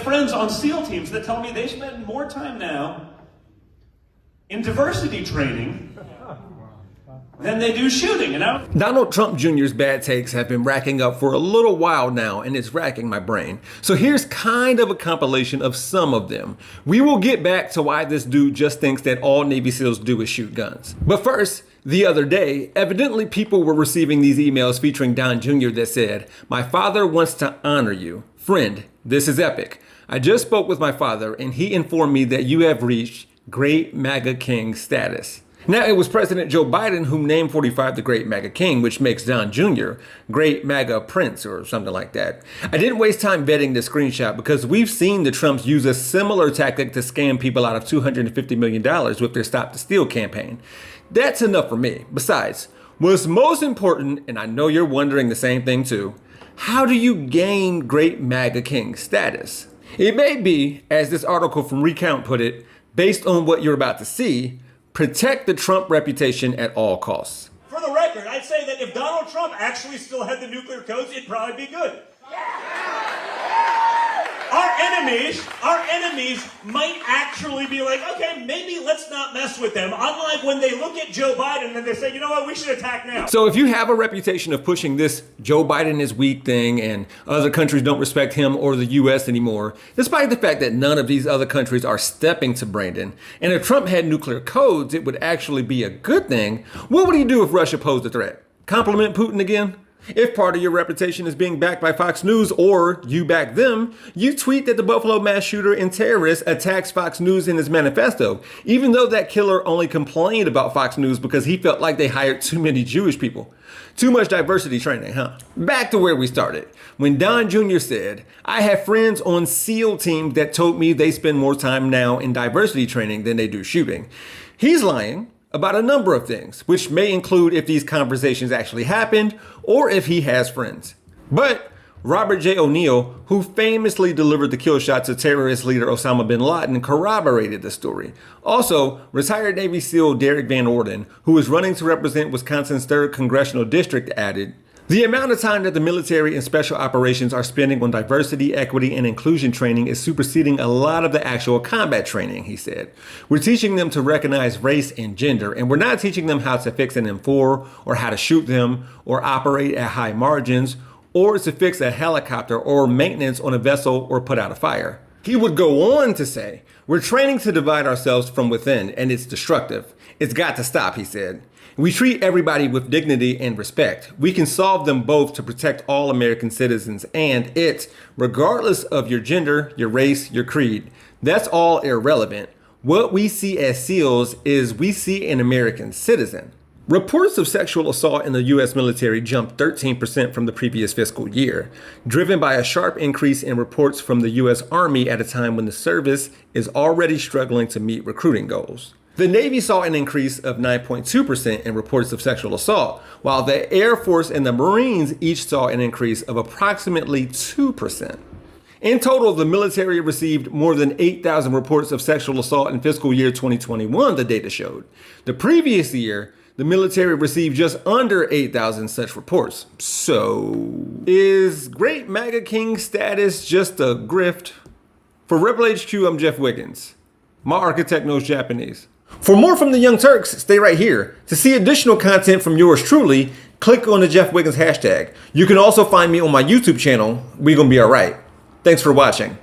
have friends on SEAL teams that tell me they spend more time now in diversity training than they do shooting. Donald Trump Jr.'s bad takes have been racking up for a little while now, and it's racking my brain. So here's kind of a compilation of some of them. We will get back to why this dude just thinks that all Navy SEALs do is shoot guns. But first, the other day, evidently people were receiving these emails featuring Don Jr. that said, "My father wants to honor you. Friend, this is epic. I just spoke with my father and he informed me that you have reached Great MAGA King status." Now, it was President Joe Biden who named 45 the Great MAGA King, which makes Don Jr. Great MAGA Prince or something like that. I didn't waste time vetting the screenshot because we've seen the Trumps use a similar tactic to scam people out of $250 million with their Stop the Steal campaign. That's enough for me. Besides, what's most important, and I know you're wondering the same thing too, how do you gain Great MAGA King status? It may be, as this article from Recount put it, based on what you're about to see, protect the Trump reputation at all costs. For the record, I'd say that if Donald Trump actually still had the nuclear codes, it'd probably be good. Our enemies might actually be like, okay, maybe let's not mess with them. Unlike when they look at Joe Biden and they say, you know what, we should attack now. So if you have a reputation of pushing this Joe Biden is weak thing and other countries don't respect him or the US anymore, despite the fact that none of these other countries are stepping to Brandon, and if Trump had nuclear codes, it would actually be a good thing, what would he do if Russia posed a threat? Compliment Putin again? If part of your reputation is being backed by Fox News or you back them, you tweet that the Buffalo mass shooter and terrorist attacks Fox News in his manifesto, even though that killer only complained about Fox News because he felt like they hired too many Jewish people. Too much diversity training, huh? Back to where we started. When Don Jr. said, "I have friends on SEAL teams that told me they spend more time now in diversity training than they do shooting." He's lying about a number of things, which may include if these conversations actually happened or if he has friends. But Robert J. O'Neill, who famously delivered the kill shot to terrorist leader Osama bin Laden, corroborated the story. Also, retired Navy SEAL Derek Van Orden, who is running to represent Wisconsin's 3rd Congressional District, added, "The amount of time that the military and special operations are spending on diversity, equity, and inclusion training is superseding a lot of the actual combat training," he said. "We're teaching them to recognize race and gender, and we're not teaching them how to fix an M4 or how to shoot them or operate at high margins or to fix a helicopter or maintenance on a vessel or put out a fire." He would go on to say, "We're training to divide ourselves from within, and it's destructive. It's got to stop," he said. "We treat everybody with dignity and respect. We can solve them both to protect all American citizens, and it's, regardless of your gender, your race, your creed, that's all irrelevant. What we see as SEALs is we see an American citizen." Reports of sexual assault in the U.S. military jumped 13% from the previous fiscal year, driven by a sharp increase in reports from the U.S. Army at a time when the service is already struggling to meet recruiting goals. The Navy saw an increase of 9.2% in reports of sexual assault, while the Air Force and the Marines each saw an increase of approximately 2%. In total, the military received more than 8,000 reports of sexual assault in fiscal year 2021, the data showed. The previous year, the military received just under 8,000 such reports. So, is Great MAGA King status just a grift? For Rebel HQ, I'm Jeff Wiggins. My architect knows Japanese. For more from the Young Turks, stay right here. To see additional content from yours truly, click on the Jeff Wiggins hashtag. You can also find me on my YouTube channel, We Gonna Be Alright. Thanks for watching.